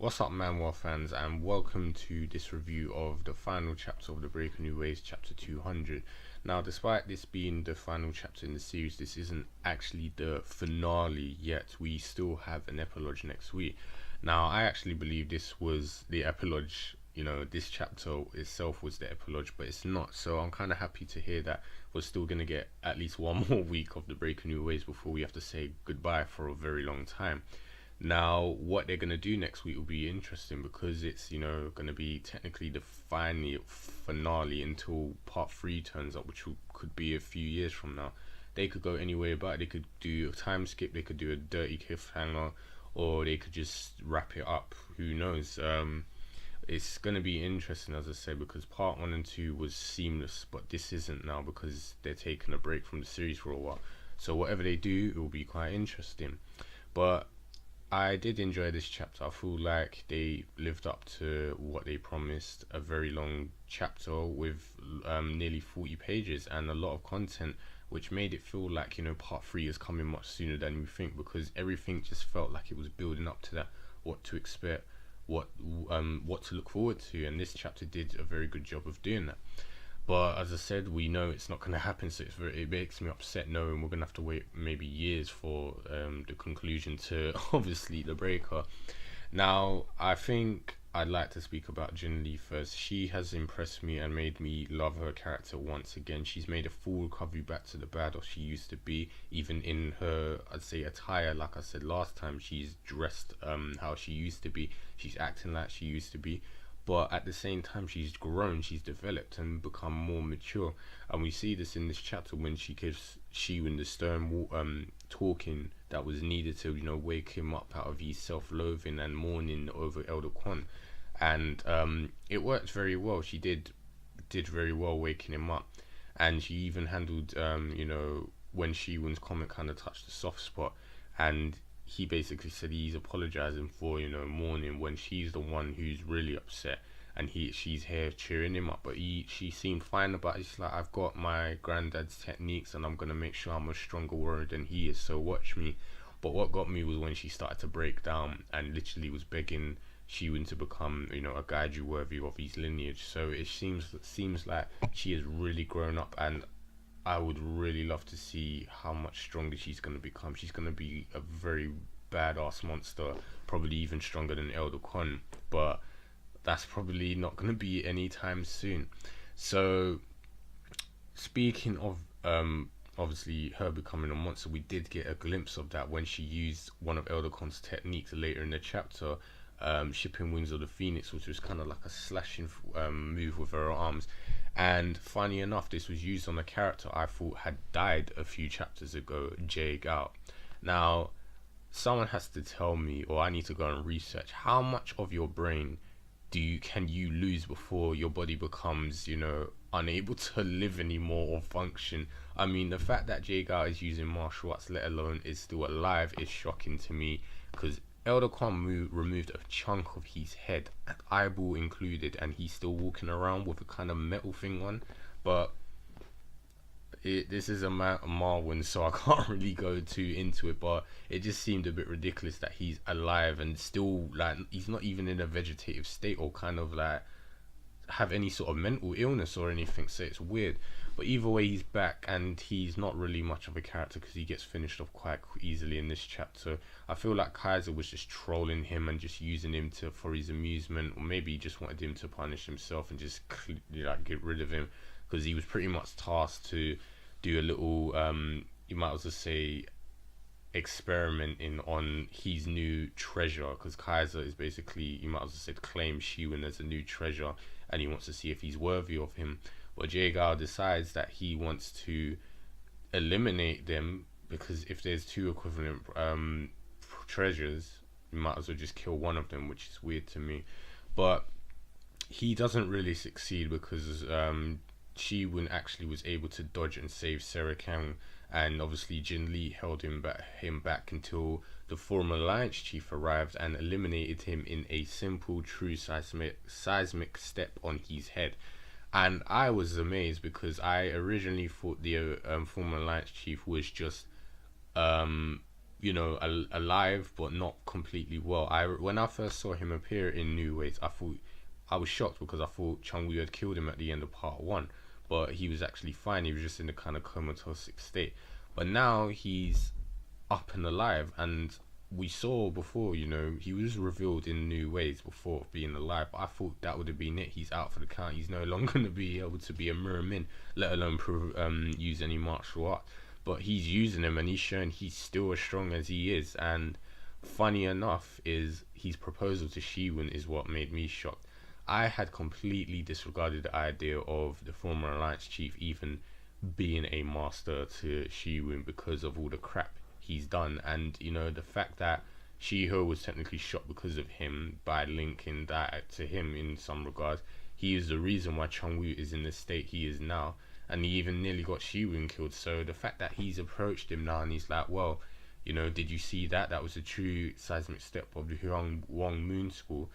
What's up, Manwell fans, and welcome to this review of the final chapter of the Breaker New Ways, chapter 200. Now, despite this being the final chapter in the series, this isn't actually the finale yet. We still have an epilogue next week. Now, I actually believe this was the epilogue. This chapter itself was the epilogue, but it's not. So I'm kind of happy to hear that we're still going to get at least one more week of the Breaker New Ways before we have to say goodbye for a very long time. Now, what they're going to do next week will be interesting because it's, going to be technically the finale until part 3 turns up, which could be a few years from now. They could go any way about it. They could do a time skip, they could do a dirty cliffhanger, or they could just wrap it up. Who knows? It's going to be interesting, as I said, because part 1 and 2 was seamless, but this isn't now because they're taking a break from the series for a while. So whatever they do, it will be quite interesting. But I did enjoy this chapter. I feel like they lived up to what they promised. A very long chapter with nearly 40 pages and a lot of content, which made it feel like, part 3 is coming much sooner than we think, because everything just felt like it was building up to that, what to expect, what to look forward to, and this chapter did a very good job of doing that. But as I said, we know it's not going to happen, so it makes me upset knowing we're going to have to wait maybe years for the conclusion to, obviously, the Breaker. Now, I think I'd like to speak about Jin-Lee first. She has impressed me and made me love her character once again. She's made a full recovery back to the badass she used to be, even in her, I'd say, attire. Like I said last time, she's dressed how she used to be. She's acting like she used to be. But at the same time, she's grown, she's developed and become more mature. And we see this in this chapter when she gives Shi-Woon the stern talking that was needed to, wake him up out of his self-loathing and mourning over Elder Kwon. And it worked very well. She did very well waking him up. And she even handled, when Shi-Woon's comment kind of touched the soft spot. And he basically said he's apologizing for mourning when she's the one who's really upset, and she's here cheering him up, but she seemed fine about it. She's like, I've got my granddad's techniques and I'm gonna make sure I'm a stronger warrior than he is, so watch me. But what got me was when she started to break down and literally was begging Shi-Woon to become a Gaiju worthy of his lineage. So it seems like she has really grown up, and I would really love to see how much stronger she's going to become. She's going to be a very badass monster, probably even stronger than Elder Kwon, but that's probably not going to be anytime soon. So, speaking of obviously her becoming a monster, we did get a glimpse of that when she used one of Elder Kwon's techniques later in the chapter, shipping Wings of the Phoenix, which was kind of like a slashing move with her arms. And funny enough, this was used on a character I thought had died a few chapters ago, Jae-Gal. Now, someone has to tell me, or I need to go and research, how much of your brain can you lose before your body becomes, unable to live anymore or function? I mean, the fact that Jae-Gal is using martial arts, let alone is still alive, is shocking to me, because Elder Kwon removed a chunk of his head, an eyeball included, and he's still walking around with a kind of metal thing on. But this is a Marwen, so I can't really go too into it, but it just seemed a bit ridiculous that he's alive and still, like, he's not even in a vegetative state or kind of like have any sort of mental illness or anything, so it's weird. But either way, he's back, and he's not really much of a character because he gets finished off quite easily in this chapter. I feel like Kaiser was just trolling him and just using him for his amusement, or maybe he just wanted him to punish himself and just get rid of him, because he was pretty much tasked to do a little you might as well say experimenting on his new treasure, because Kaiser is basically, you might as well say, claim Shi-Woon as a new treasure, and he wants to see if he's worthy of him. But Jae-Gal decides that he wants to eliminate them, because if there's 2 equivalent treasures, you might as well just kill one of them, which is weird to me. But he doesn't really succeed, because Shi-Woon actually was able to dodge and save Sarah Kang, and obviously Jin-Lee held him back until the former Alliance Chief arrived and eliminated him in a simple, true seismic step on his head. And I was amazed, because I originally thought the former Alliance Chief was just alive but not completely well. When I first saw him appear in New Ways, I was shocked because I thought Chun-Woo had killed him at the end of part one, but he was actually fine. He was just in a kind of comatose state. But now he's up and alive, and we saw before, he was revealed in New Ways before being alive, but I thought that would have been it. He's out for the count. He's no longer going to be able to be a mirror min, let alone use any martial art. But he's using him, and he's showing he's still as strong as he is. And funny enough, is his proposal to Shi-Woon is what made me shocked. I had completely disregarded the idea of the former Alliance Chief even being a master to Shi-Woon because of all the crap he's done. And the fact that Shi-Ho was technically shot because of him, by linking that to him in some regards, he is the reason why Chun-Woo is in the state he is now. And he even nearly got Shi-Woon killed. So the fact that he's approached him now and he's like, well, did you see that? That was a true seismic step of the Huang Moon School.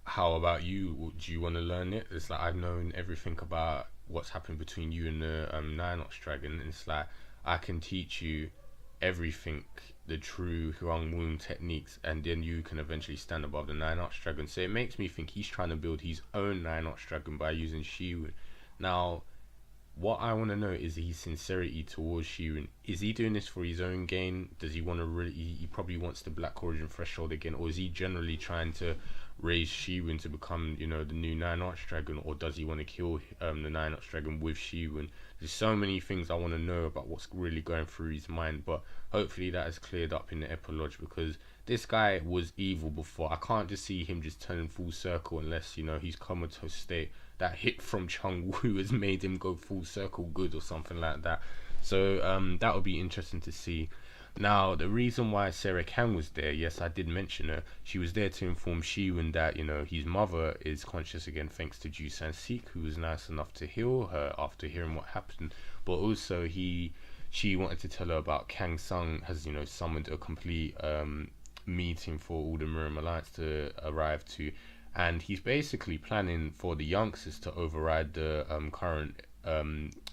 How about you? Do you want to learn it? It's like, I've known everything about what's happened between you and the Nine Ox Dragon. It's like, I can teach you everything, the true Huang Moon techniques, and then you can eventually stand above the Nine Ox Dragon. So it makes me think he's trying to build his own Nine Ox Dragon by using Shi-Woon. Now, what I want to know is his sincerity towards Shi-Woon. Is he doing this for his own gain? Does he want to really? He probably wants the Black Origin threshold again, or is he generally trying to raise Shi-Woon to become, the new Nine Ox Dragon, or does he want to kill the Nine Ox Dragon with Shi-Woon? There's so many things I want to know about what's really going through his mind, but hopefully that is cleared up in the epilogue, because this guy was evil before. I can't just see him just turning full circle unless, his comatose state, that hit from Chun-Woo has made him go full circle good or something like that. So that would be interesting to see. Now, the reason why Sarah Kang was there, yes, I did mention her. She was there to inform Shi-Woon that, his mother is conscious again thanks to Ju San-sik, who was nice enough to heal her after hearing what happened. But also she wanted to tell her about Kang-Sung has, summoned a complete meeting for all the Mirim Alliance to arrive to. And he's basically planning for the youngsters to override the current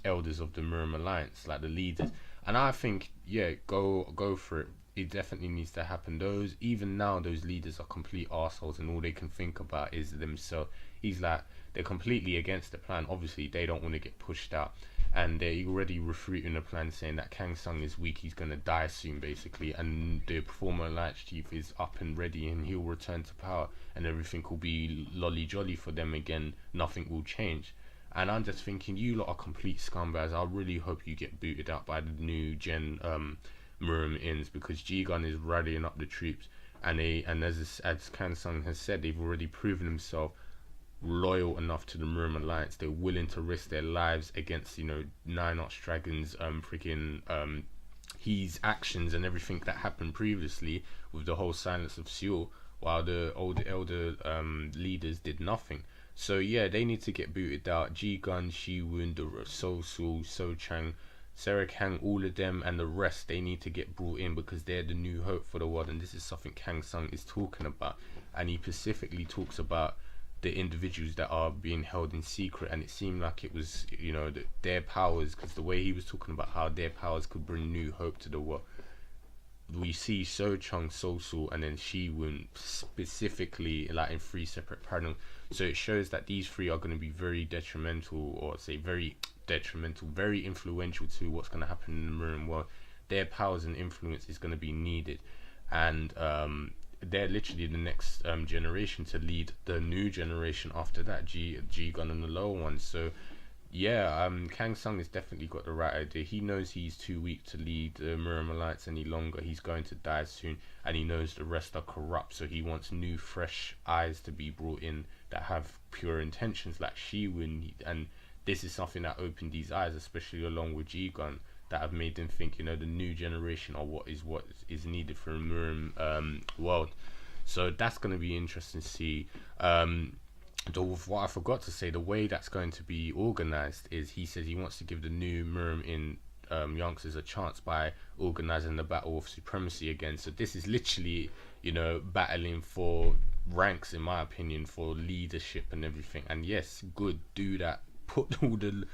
elders of the Mirim Alliance, like the leaders. And I think, yeah, go for it. It definitely needs to happen. Even now, those leaders are complete arseholes, and all they can think about is themselves. He's like, they're completely against the plan. Obviously, they don't want to get pushed out, and they're already refuting the plan, saying that Kang-Sung is weak, he's gonna die soon, basically, and the former Alliance Chief is up and ready, and he'll return to power, and everything will be lolly jolly for them again. Nothing will change. And I'm just thinking, you lot are complete scumbags. I really hope you get booted out by the new gen Mirim Inns, because Ji-Gun is rallying up the troops, and as Kang-Sung has said, they've already proven themselves loyal enough to the Mirim Alliance. They're willing to risk their lives against, Nine Ox Dragon's his actions and everything that happened previously with the whole silence of Seoul, while the elder leaders did nothing. So yeah, they need to get booted out. Ji-Gun, Shi-Woon, So-Chun, Sarah Kang, all of them, and the rest, they need to get brought in, because they're the new hope for the world, and this is something Kang-Sung is talking about. And he specifically talks about the individuals that are being held in secret, and it seemed like it was, their powers, because the way he was talking about how their powers could bring new hope to the world. We see So-Chun, So-Sul, and then Shi-Woon specifically, like in 3 separate panels. So it shows that these three are going to be very detrimental, or say very detrimental, very influential to what's going to happen in the Mirim world. Their powers and influence is going to be needed, and they're literally the next generation to lead the new generation after that, Ji-Gun and the lower ones. So yeah, Kang-Sung has definitely got the right idea. He knows he's too weak to lead the Mirim Alliance any longer. He's going to die soon, and he knows the rest are corrupt, so he wants new, fresh eyes to be brought in that have pure intentions, like Shi-Woon. And this is something that opened these eyes, especially along with Ji-Gun, that have made them think, the new generation are what is needed for a Mirim world. So that's going to be interesting to see. What I forgot to say, the way that's going to be organized is, he says he wants to give the new Mirim in youngsters a chance by organizing the battle of supremacy again. So this is literally, battling for ranks, in my opinion, for leadership and everything. And yes, good, do that. Put all the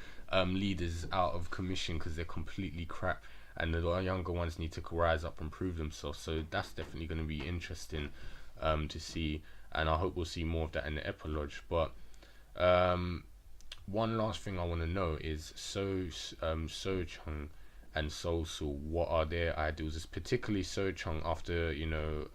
leaders out of commission, because they're completely crap. and the younger ones need to rise up and prove themselves. So that's definitely going to be interesting to see, and I hope we'll see more of that in the epilogue. But one last thing I want to know is So-Chun and So-Su, what are their ideals? It's particularly So-Chun after, you know,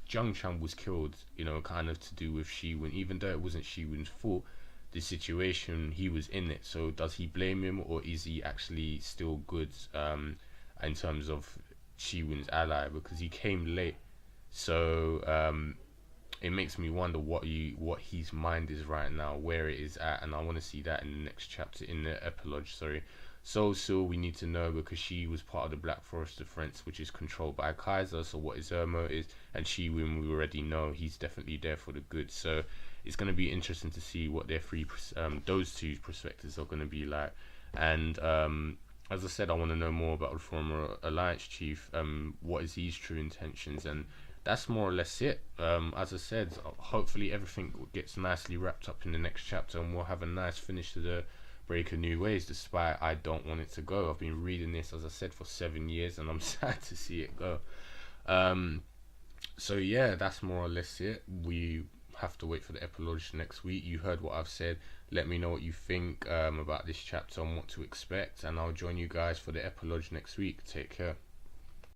Jung-Chan was killed, you know, kind of to do with Shi-Woon, even though it wasn't Shi-Woon's fault, the situation, he was in it. So does he blame him, or is he actually still good in terms of Shi-Woon's ally, because he came late? So it makes me wonder what his mind is right now, where it is at, and I want to see that in the next chapter, in the epilogue. Sorry. So we need to know, because she was part of the Black Forest Defense, which is controlled by Kaiser. So what is her motive? And Shi-Woon, we already know he's definitely there for the good. So it's going to be interesting to see what their those two perspectives are going to be like. And as I said, I want to know more about the former Alliance Chief. What is his true intentions? And that's more or less it. As I said, hopefully everything gets nicely wrapped up in the next chapter, and we'll have a nice finish to the Breaker New Ways, despite I don't want it to go. I've been reading this, as I said, for 7 years, and I'm sad to see it go. So yeah, that's more or less it. We have to wait for the epilogue next week. You heard what I've said. Let me know what you think about this chapter and what to expect, and I'll join you guys for the epilogue next week. Take care.